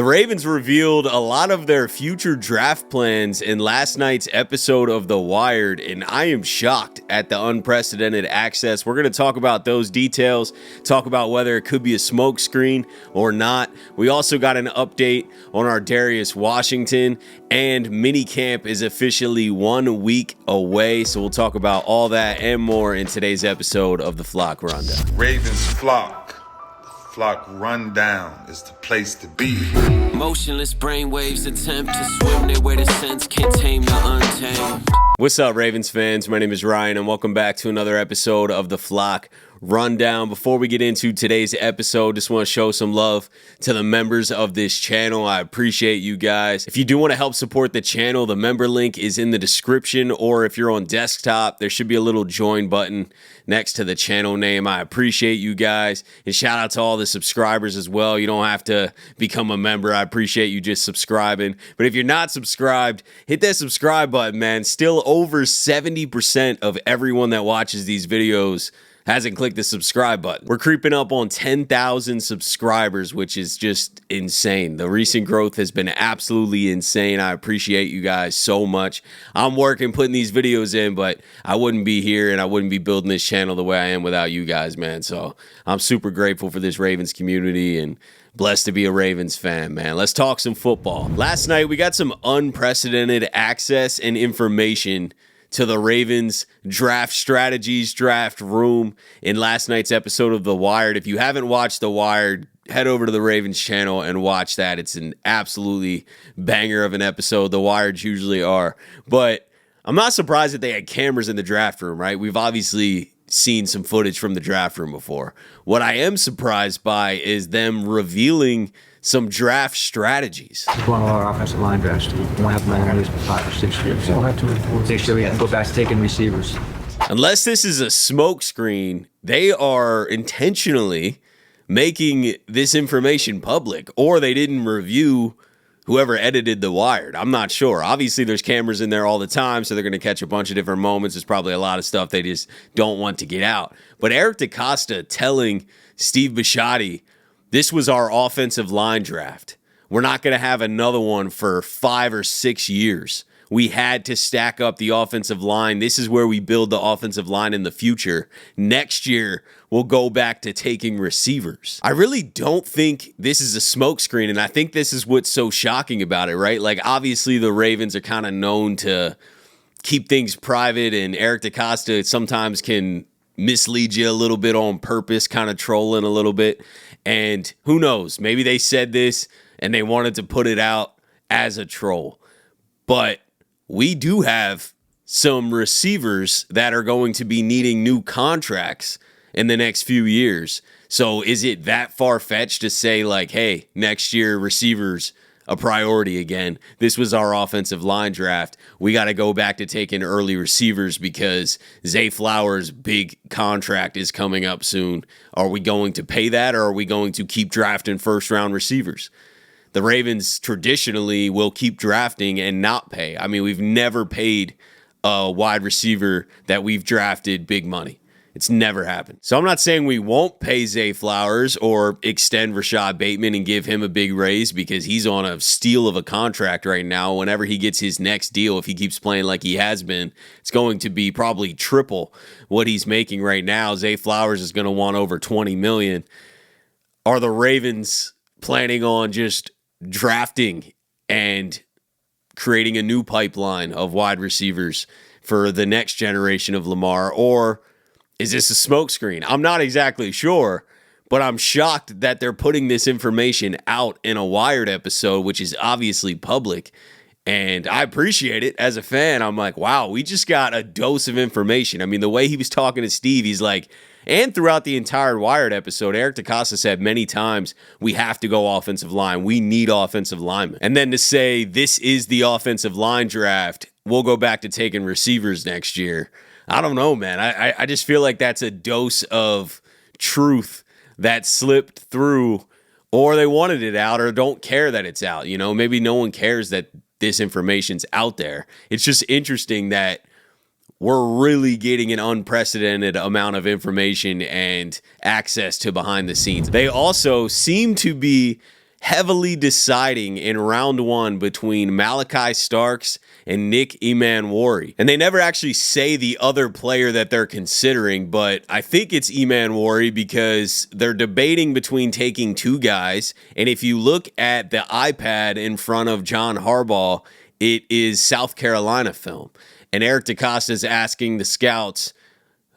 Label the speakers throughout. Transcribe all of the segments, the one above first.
Speaker 1: The Ravens revealed a lot of their future draft plans in last night's episode of The Wired, and I am shocked at the unprecedented access. We're going to talk about those details, talk about whether it could be a smokescreen or not. We also got an update on our Darius Washington, and Minicamp is officially 1 week away, so we'll talk about all that and more in today's episode of The Flock Rundown.
Speaker 2: Ravens Flock. Flock Rundown is the place to be.
Speaker 3: Motionless brainwaves attempt to swim their way to sense, can't tame the untamed.
Speaker 1: What's up, Ravens fans? My name is Ryan, and welcome back to another episode of The Flock Rundown. Before we get into today's episode, just want to show some love to the members of this channel. I appreciate you guys. If you do want to help support the channel, the member link is in the description, or if you're on desktop, there should be a little join button next to the channel name. I appreciate you guys, and shout out to all the subscribers as well. You don't have to become a member. I appreciate you just subscribing. But if you're not subscribed, hit that subscribe button, man. Still over 70% of everyone that watches these videos hasn't clicked the subscribe button. We're creeping up on 10,000 subscribers, which is just insane. The recent growth has been absolutely insane. I appreciate you guys so much. I'm working putting these videos in, but I wouldn't be here and I wouldn't be building this channel the way I am without you guys, man. So I'm super grateful for this Ravens community and blessed to be a Ravens fan, man. Let's talk some football. Last night, we got some unprecedented access and information to the Ravens draft strategies, draft room in last night's episode of The Wired. If you haven't watched The Wired, head over to the Ravens channel and watch that. It's an absolutely banger of an episode. The Wireds usually are. But I'm not surprised that they had cameras in the draft room, right? We've obviously seen some footage from the draft room before. What I am surprised by is them revealing some draft strategies.
Speaker 4: It's one of our offensive line drafts. We won't have them in for 5 or 6 years. We'll have to make sure we have to go back to taking receivers.
Speaker 1: Unless this is a smokescreen, they are intentionally making this information public, or they didn't review whoever edited The Wired. I'm not sure. Obviously, there's cameras in there all the time, so they're going to catch a bunch of different moments. There's probably a lot of stuff they just don't want to get out. But Eric DeCosta telling Steve Bisciotti, this was our offensive line draft. We're not going to have another one for 5 or 6 years. We had to stack up the offensive line. This is where we build the offensive line in the future. Next year, we'll go back to taking receivers. I really don't think this is a smokescreen, and I think this is what's so shocking about it, right? Like, obviously, the Ravens are kind of known to keep things private, and Eric DeCosta sometimes can mislead you a little bit on purpose, kind of trolling a little bit. And who knows, maybe they said this and they wanted to put it out as a troll. But we do have some receivers that are going to be needing new contracts in the next few years. So is it that far-fetched to say, like, hey, next year receivers a priority again? This was our offensive line draft. We got to go back to taking early receivers because Zay Flowers' big contract is coming up soon. Are we going to pay that, or are we going to keep drafting first-round receivers? The Ravens traditionally will keep drafting and not pay. I mean, we've never paid a wide receiver that we've drafted big money. It's never happened. So I'm not saying we won't pay Zay Flowers or extend Rashad Bateman and give him a big raise, because he's on a steal of a contract right now. Whenever he gets his next deal, if he keeps playing like he has been, it's going to be probably triple what he's making right now. Zay Flowers is going to want over $20 million. Are the Ravens planning on just drafting and creating a new pipeline of wide receivers for the next generation of Lamar, or is this a smokescreen? I'm not exactly sure, but I'm shocked that they're putting this information out in a Wired episode, which is obviously public, and I appreciate it. As a fan, I'm like, wow, we just got a dose of information. I mean, the way he was talking to Steve, he's like, and throughout the entire Wired episode, Eric DeCosta said many times, we have to go offensive line. We need offensive linemen. And then to say, this is the offensive line draft, we'll go back to taking receivers next year. I don't know, man. I just feel like that's a dose of truth that slipped through, or they wanted it out, or don't care that it's out. You know, maybe no one cares that this information's out there. It's just interesting that we're really getting an unprecedented amount of information and access to behind the scenes. They also seem to be heavily deciding in round 1 between Malachi Starks and Nick Emanwari. And they never actually say the other player that they're considering, but I think it's Emanwari because they're debating between taking 2 guys. And if you look at the iPad in front of John Harbaugh, it is South Carolina film. And Eric DeCosta is asking the scouts,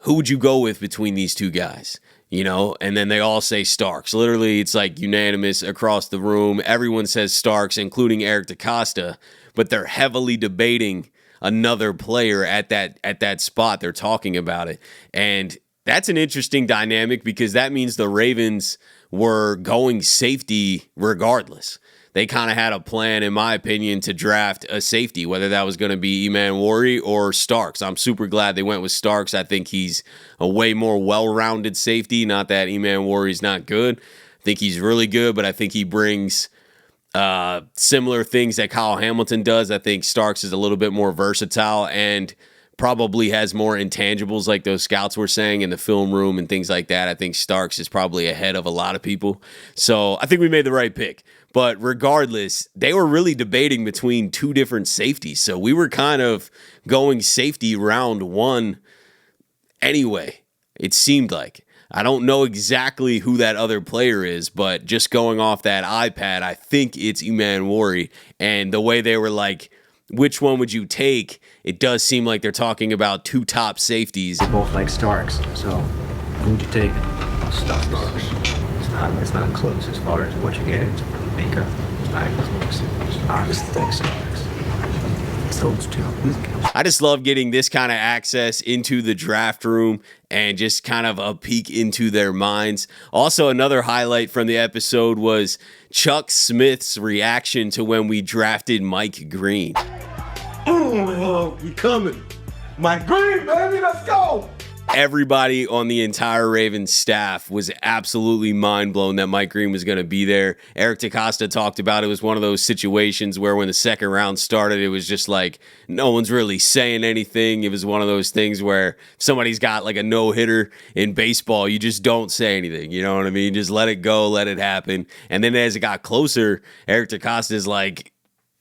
Speaker 1: who would you go with between these 2 guys? You know, and then they all say Starks. Literally, it's like unanimous across the room. Everyone says Starks, including Eric DeCosta, but they're heavily debating another player at that spot. They're talking about it. And that's an interesting dynamic because that means the Ravens were going safety regardless. They kind of had a plan, in my opinion, to draft a safety, whether that was going to be Emanwari or Starks. I'm super glad they went with Starks. I think he's a way more well-rounded safety. Not that Emanwari's not good. I think he's really good, but I think he brings similar things that Kyle Hamilton does. I think Starks is a little bit more versatile and probably has more intangibles like those scouts were saying in the film room and things like that. I think Starks is probably ahead of a lot of people. So I think we made the right pick. But regardless, they were really debating between 2 different safeties. So we were kind of going safety round 1 anyway, it seemed like. I don't know exactly who that other player is, but just going off that iPad, I think it's Emanwari. And the way they were like, which one would you take? It does seem like they're talking about 2 top safeties.
Speaker 4: They both like Starks, so who would you take? Starks. It's not close as far as what you get into makeup. I just think Starks. Those 2.
Speaker 1: I just love getting this kind of access into the draft room and just kind of a peek into their minds. Also, another highlight from the episode was Chuck Smith's reaction to when we drafted Mike Green.
Speaker 5: Oh, we coming. Mike Green, baby, let's go.
Speaker 1: Everybody on the entire Ravens staff was absolutely mind blown that Mike Green was going to be there. Eric DeCosta talked about it was one of those situations where when the second round started, it was just like no one's really saying anything. It was one of those things where if somebody's got like a no-hitter in baseball, you just don't say anything. You know what I mean? Just let it go, let it happen. And then as it got closer, Eric DeCosta is like,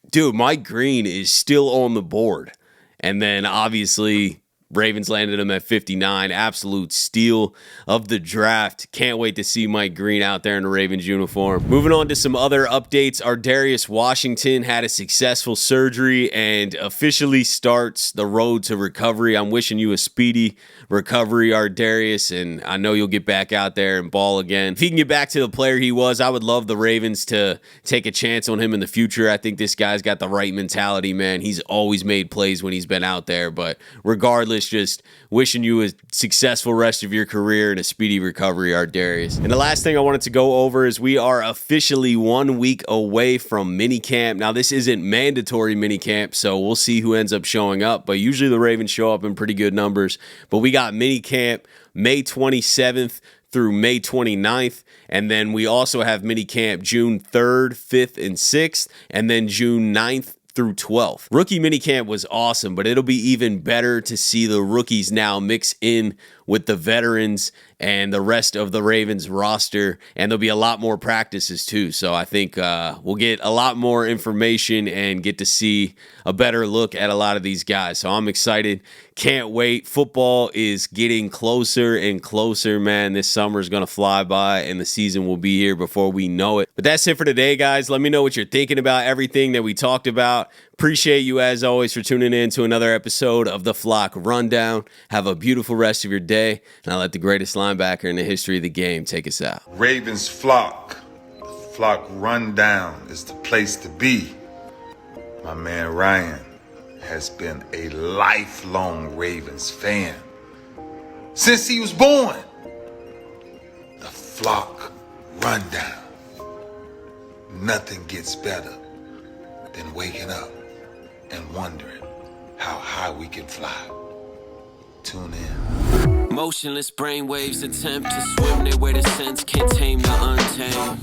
Speaker 1: dude, Mike Green is still on the board. And then obviously Ravens landed him at 59. Absolute steal of the draft. Can't wait to see Mike Green out there in the Ravens uniform. Moving on to some other updates. Darius Washington had a successful surgery and officially starts the road to recovery. I'm wishing you a speedy recovery, Darius, and I know you'll get back out there and ball again. If he can get back to the player he was, I would love the Ravens to take a chance on him in the future. I think this guy's got the right mentality, man. He's always made plays when he's been out there, but regardless, just wishing you a successful rest of your career and a speedy recovery, Darius. And the last thing I wanted to go over is we are officially 1 week away from minicamp. Now, this isn't mandatory minicamp, so we'll see who ends up showing up, but usually the Ravens show up in pretty good numbers. But we got minicamp May 27th through May 29th, and then we also have minicamp June 3rd, 5th, and 6th, and then June 9th through 12th. Rookie minicamp was awesome, but it'll be even better to see the rookies now mix in with the veterans and the rest of the Ravens roster, and there'll be a lot more practices too. So I think we'll get a lot more information and get to see a better look at a lot of these guys. So I'm excited. Can't wait. Football is getting closer and closer, man. This summer is going to fly by, and the season will be here before we know it. But that's it for today, guys. Let me know what you're thinking about everything that we talked about. Appreciate you, as always, for tuning in to another episode of the Flock Rundown. Have a beautiful rest of your day, and I'll let the greatest linebacker in the history of the game take us out.
Speaker 2: Ravens Flock. The Flock Rundown is the place to be. My man Ryan has been a lifelong Ravens fan since he was born. The Flock Rundown. Nothing gets better than waking up and wondering how high we can fly. Tune in.
Speaker 3: Motionless brainwaves attempt to swim their way to sense, can't tame the untamed.